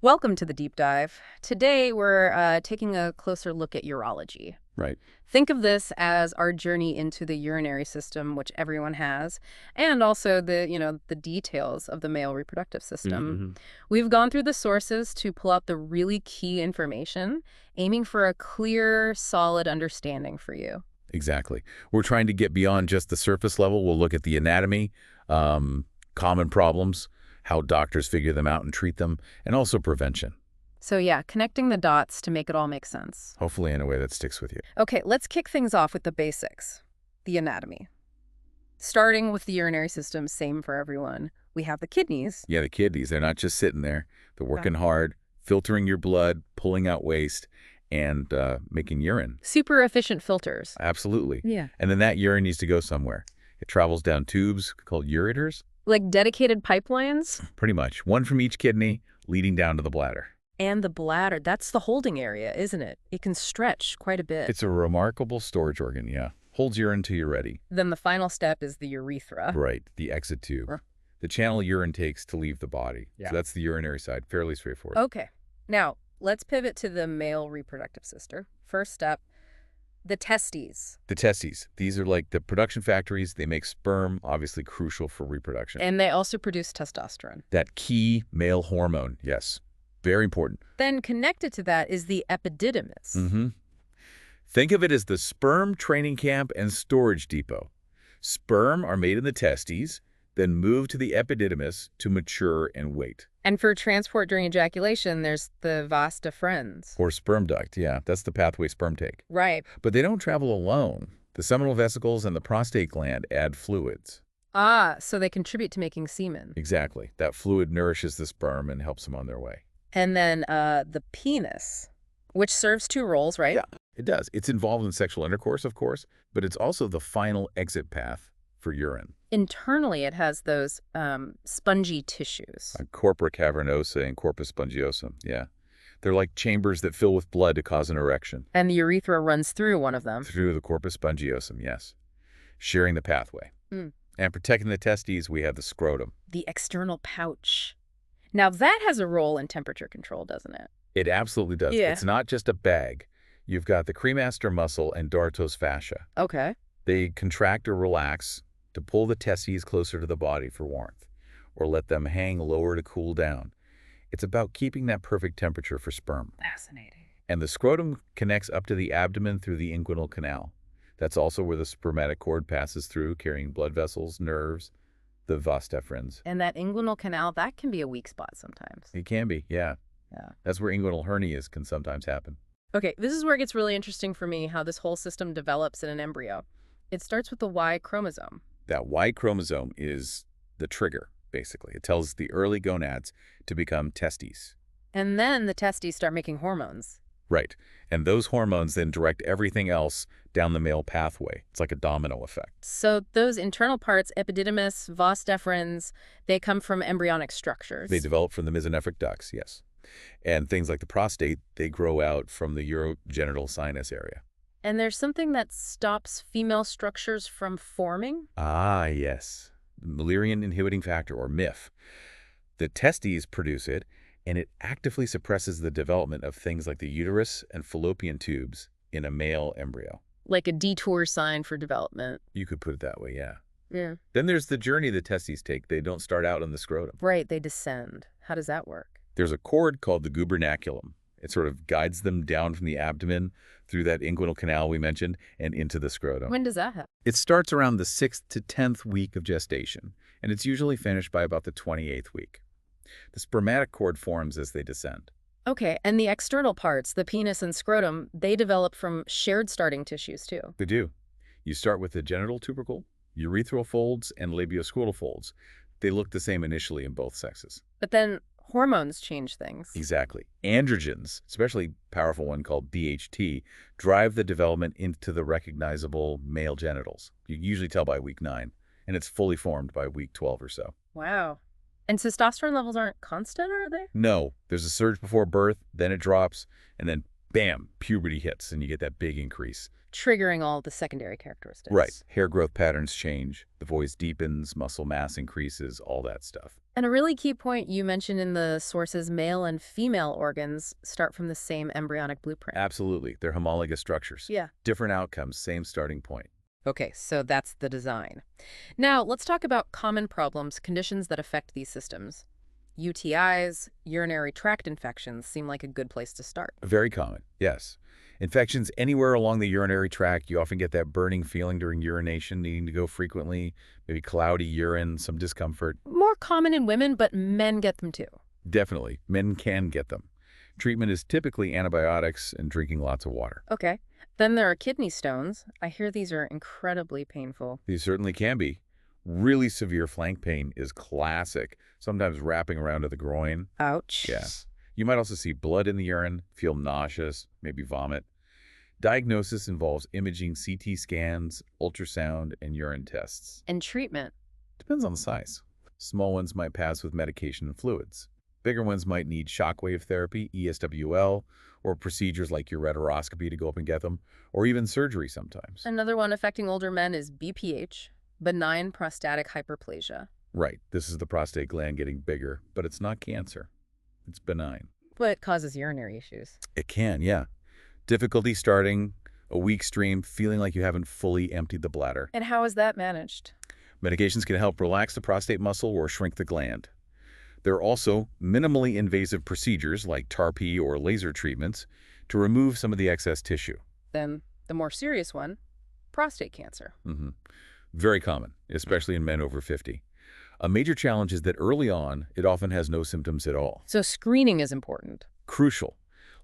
Welcome to the deep dive. Today we're taking a closer look at urology. Right. Think of this as our journey into the urinary system, which everyone has, and also the details of the male reproductive system. Mm-hmm. We've gone through the sources to pull out the really key information, aiming for a clear, solid understanding for you. Exactly. We're trying to get beyond just the surface level. We'll look at the anatomy, common problems, how doctors figure them out and treat them, and also prevention, So yeah, connecting the dots to make it all make sense. hopefully in a way that sticks with you. Okay, let's kick things off with the basics, the anatomy. Starting with the urinary system, same for everyone. We have the kidneys. Yeah, the kidneys, they're not just sitting there. They're working hard, filtering your blood, pulling out waste, and making urine. Super efficient filters. Absolutely. Yeah. And then that urine needs to go somewhere. It travels down tubes called ureters, Like dedicated pipelines. pretty much. One from each kidney leading down to the bladder. And the bladder, that's the holding area, isn't it? It can stretch quite a bit. It's a remarkable storage organ, yeah. Holds urine till you're ready. Then the final step is the urethra. Right, the exit tube. The channel urine takes to leave the body. Yeah. So that's the urinary side, fairly straightforward. Okay. Now, let's pivot to the male reproductive system. First step, the testes. The testes, these are like the production factories. They make sperm, obviously crucial for reproduction. And they also produce testosterone. That key male hormone, yes, very important. Then connected to that is the epididymis. Mm-hmm. Think of it as the sperm training camp and storage depot. Sperm are made in the testes, then moved to the epididymis to mature and wait. And for transport during ejaculation, there's the vas deferens. Or sperm duct, yeah, that's the pathway sperm take. Right. But they don't travel alone. The seminal vesicles and the prostate gland add fluids. Ah, so they contribute to making semen. Exactly. That fluid nourishes the sperm and helps them on their way. And then the penis, which serves two roles, right? Yeah, it does. It's involved in sexual intercourse, of course, but it's also the final exit path for urine. Internally, it has those spongy tissues. Corpora cavernosa and corpus spongiosum, yeah. They're like chambers that fill with blood to cause an erection. And the urethra runs through one of them. Through the corpus spongiosum, yes. Sharing the pathway. Mm. And protecting the testes, we have the scrotum. The external pouch. Now, that has a role in temperature control, doesn't it? It absolutely does. Yeah. It's not just a bag. You've got the cremaster muscle and dartos fascia. Okay. They contract or relax to pull the testes closer to the body for warmth, or let them hang lower to cool down. It's about keeping that perfect temperature for sperm. Fascinating. And the scrotum connects up to the abdomen through the inguinal canal. That's also where the spermatic cord passes through, carrying blood vessels, nerves, the vas deferens. And that inguinal canal, that can be a weak spot sometimes. It can be, yeah. Yeah. That's where inguinal hernias can sometimes happen. Okay, this is where it gets really interesting for me, how this whole system develops in an embryo. It starts with the Y chromosome. That Y chromosome is the trigger, basically. It tells the early gonads to become testes. And then the testes start making hormones. Right. And those hormones then direct everything else down the male pathway. It's like a domino effect. So those internal parts, epididymis, vas deferens, they come from embryonic structures. They develop from the mesonephric ducts, yes. And things like the prostate, they grow out from the urogenital sinus area. And there's something that stops female structures from forming? Ah, yes. Mullerian inhibiting factor, or MIF. The testes produce it, and it actively suppresses the development of things like the uterus and fallopian tubes in a male embryo. Like a detour sign for development. You could put it that way, yeah. Yeah. Then there's the journey the testes take. They don't start out in the scrotum. Right, they descend. How does that work? There's a cord called the gubernaculum. It sort of guides them down from the abdomen through that inguinal canal we mentioned and into the scrotum. When does that happen? It starts around the 6th to 10th week of gestation, and it's usually finished by about the 28th week. The spermatic cord forms as they descend. Okay, and the external parts, the penis and scrotum, they develop from shared starting tissues too. They do. You start with the genital tubercle, urethral folds, and labioscrotal folds. They look the same initially in both sexes. But then hormones change things. Exactly. Androgens, especially a powerful one called DHT, drive the development into the recognizable male genitals. You can usually tell by week 9, and it's fully formed by week 12 or so. Wow. And testosterone levels aren't constant, are they? No, there's a surge before birth, then it drops, and then Bam, puberty hits and you get that big increase. Triggering all the secondary Right. characteristics. Hair growth patterns change, the voice deepens, muscle mass increases, all that stuff. And a really key point you mentioned in the sources, male and female organs start from the same embryonic blueprint. Absolutely. They're homologous structures. Yeah. Different outcomes, same starting point. Okay, so that's the design. Now, let's talk about common problems, conditions that affect these systems. UTIs, urinary tract infections seem like a good place to start. Very common, yes. Infections anywhere along the urinary tract, you often get that burning feeling during urination, needing to go frequently, maybe cloudy urine, some discomfort. More common in women, but men get them too. Definitely, men can get them. Treatment is typically antibiotics and drinking lots of water. Okay. Then there are kidney stones. I hear these are incredibly painful. These certainly can be. Really severe flank pain is classic, sometimes wrapping around to the groin. Ouch. Yeah. You might also see blood in the urine, feel nauseous, maybe vomit. Diagnosis involves imaging, CT scans, ultrasound, and urine tests. And treatment? Depends on the size. Small ones might pass with medication and fluids. Bigger ones might need shockwave therapy, ESWL, or procedures like ureteroscopy to go up and get them, or even surgery sometimes. Another one affecting older men is BPH, benign prostatic hyperplasia. Right, this is the prostate gland getting bigger, but it's not cancer. It's benign. But it causes urinary issues. It can, yeah. Difficulty starting, a weak stream, feeling like you haven't fully emptied the bladder. And how is that managed? Medications can help relax the prostate muscle or shrink the gland. There are also minimally invasive procedures like TARP or laser treatments to remove some of the excess tissue. Then the more serious one, prostate cancer. Very common, especially in men over 50. A major challenge is that early on, it often has no symptoms at all. So screening is important. Crucial.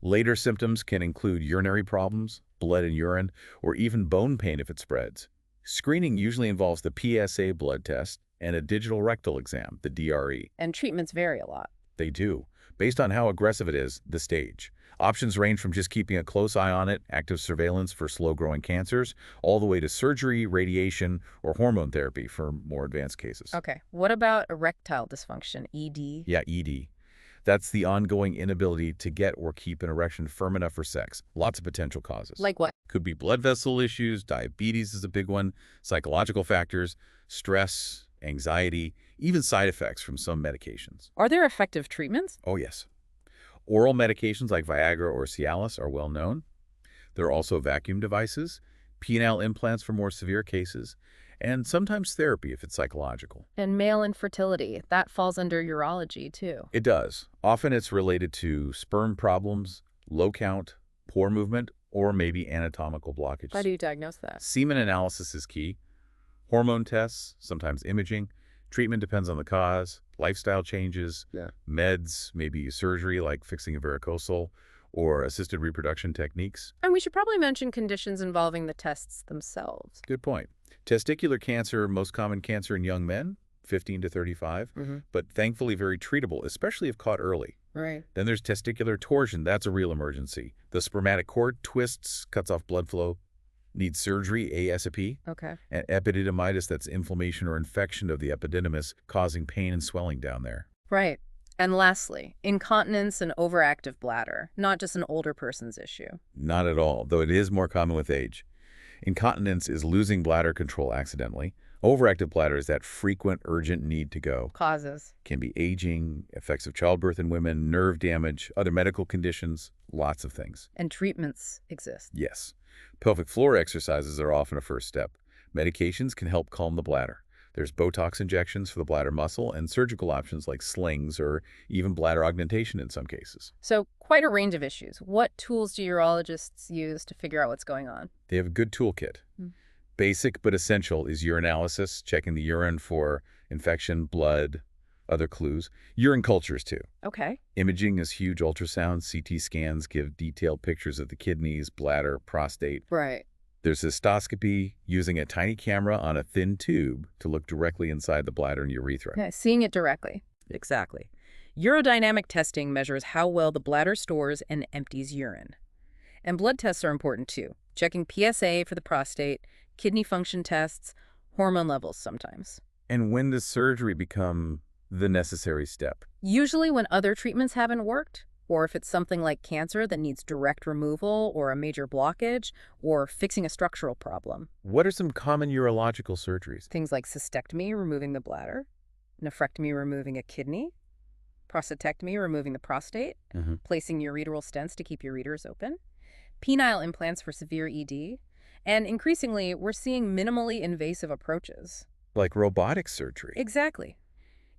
Later symptoms can include urinary problems, blood in urine, or even bone pain if it spreads. Screening usually involves the PSA blood test and a digital rectal exam, the DRE. And treatments vary a lot. They do, based on how aggressive it is, the stage. Options range from just keeping a close eye on it, active surveillance for slow-growing cancers, all the way to surgery, radiation, or hormone therapy for more advanced cases. Okay, what about erectile dysfunction, ED? Yeah, ED. That's the ongoing inability to get or keep an erection firm enough for sex. Lots of potential causes. Like what? Could be blood vessel issues, diabetes is a big one, psychological factors, stress, anxiety, even side effects from some medications. Are there effective treatments? Oh, yes. Oral medications like Viagra or Cialis are well known. There are also vacuum devices, penile implants for more severe cases, and sometimes therapy if it's psychological. And male infertility, that falls under urology too. It does. Often it's related to sperm problems, low count, poor movement, or maybe anatomical blockages. How do you diagnose that? Semen analysis is key. Hormone tests, sometimes imaging. Treatment depends on the cause, lifestyle changes, meds, maybe surgery like fixing a varicocele, or assisted reproduction techniques. And we should probably mention conditions involving the tests themselves. Good point. Testicular cancer, most common cancer in young men, 15 to 35, but thankfully very treatable, especially if caught early. Right. Then there's testicular torsion. That's a real emergency. The spermatic cord twists, cuts off blood flow, needs surgery, ASAP. Okay. And epididymitis, that's inflammation or infection of the epididymis, causing pain and swelling down there. Right. And lastly, incontinence and overactive bladder, not just an older person's issue. Not at all, though it is more common with age. Incontinence is losing bladder control accidentally. Overactive bladder is that frequent, urgent need to go. Causes. Can be aging, effects of childbirth in women, nerve damage, other medical conditions, lots of things. And treatments exist. Yes. Pelvic floor exercises are often a first step. Medications can help calm the bladder. There's Botox injections for the bladder muscle and surgical options like slings or even bladder augmentation in some cases. So quite a range of issues. What tools do urologists use to figure out what's going on? They have a good toolkit. Basic but essential is urinalysis, checking the urine for infection, blood, other clues. Urine cultures too. Okay. Imaging is huge. Ultrasound, CT scans give detailed pictures of the kidneys, bladder, prostate. Right. There's cystoscopy, using a tiny camera on a thin tube to look directly inside the bladder and urethra. Yeah, seeing it directly. Exactly. Urodynamic testing measures how well the bladder stores and empties urine. And blood tests are important too, checking PSA for the prostate, kidney function tests, hormone levels sometimes. And when does surgery become the necessary step? Usually when other treatments haven't worked, or if it's something like cancer that needs direct removal or a major blockage or fixing a structural problem. What are some common urological surgeries? Things like cystectomy, removing the bladder, nephrectomy, removing a kidney, prostatectomy, removing the prostate, Hmm. placing ureteral stents to keep ureters open, penile implants for severe ED, and increasingly, we're seeing minimally invasive approaches. Like robotic surgery. Exactly.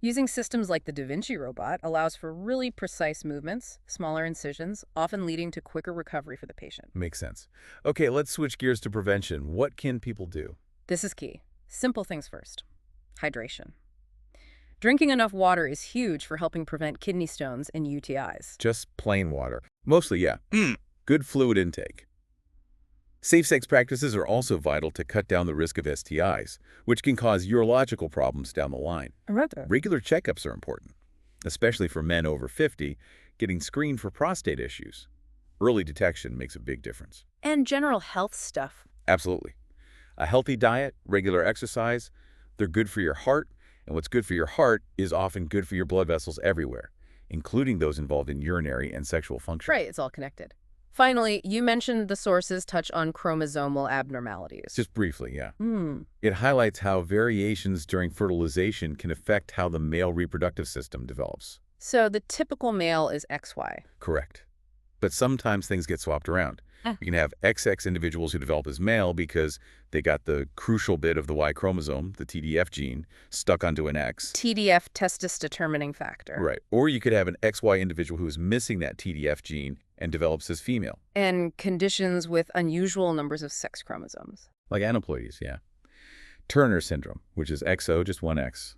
Using systems like the Da Vinci robot allows for really precise movements, smaller incisions, often leading to quicker recovery for the patient. Makes sense. Okay, let's switch gears to prevention. What can people do? This is key. Simple things first. Hydration. Drinking enough water is huge for helping prevent kidney stones and UTIs. Just plain water. Mostly, yeah. Good fluid intake. Safe sex practices are also vital to cut down the risk of STIs, which can cause urological problems down the line. Regular checkups are important, especially for men over 50, getting screened for prostate issues. Early detection makes a big difference. And general health stuff. Absolutely. A healthy diet, regular exercise, they're good for your heart, and what's good for your heart is often good for your blood vessels everywhere, including those involved in urinary and sexual function. Right, it's all connected. Finally, you mentioned the sources touch on chromosomal abnormalities. Just briefly, yeah. It highlights how variations during fertilization can affect how the male reproductive system develops. So the typical male is XY. Correct. But sometimes things get swapped around. You can have XX individuals who develop as male because they got the crucial bit of the Y chromosome, the TDF gene, stuck onto an X. TDF, testis determining factor. Right. Or you could have an XY individual who is missing that TDF gene and develops as female. And conditions with unusual numbers of sex chromosomes. Like aneuploidies, yeah. Turner syndrome, which is XO, just one X.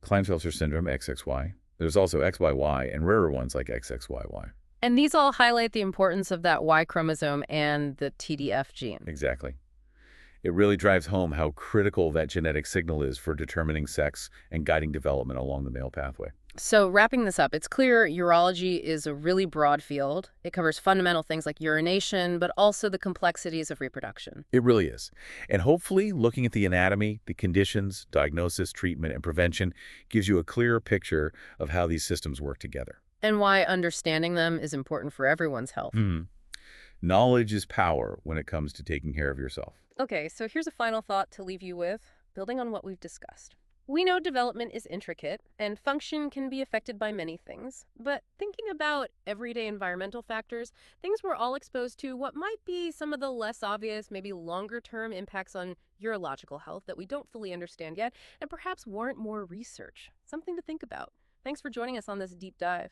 Klinefelter syndrome, XXY. There's also XYY and rarer ones like XXYY. And these all highlight the importance of that Y chromosome and the TDF gene. Exactly. It really drives home how critical that genetic signal is for determining sex and guiding development along the male pathway. So wrapping this up, it's clear urology is a really broad field. It covers fundamental things like urination, but also the complexities of reproduction. It really is. And hopefully, looking at the anatomy, the conditions, diagnosis, treatment, and prevention gives you a clearer picture of how these systems work together. And why understanding them is important for everyone's health. Knowledge is power when it comes to taking care of yourself. Okay, so here's a final thought to leave you with, building on what we've discussed. We know development is intricate, and function can be affected by many things. But thinking about everyday environmental factors, things we're all exposed to, what might be some of the less obvious, maybe longer-term impacts on urological health that we don't fully understand yet, and perhaps warrant more research. Something to think about. Thanks for joining us on this deep dive.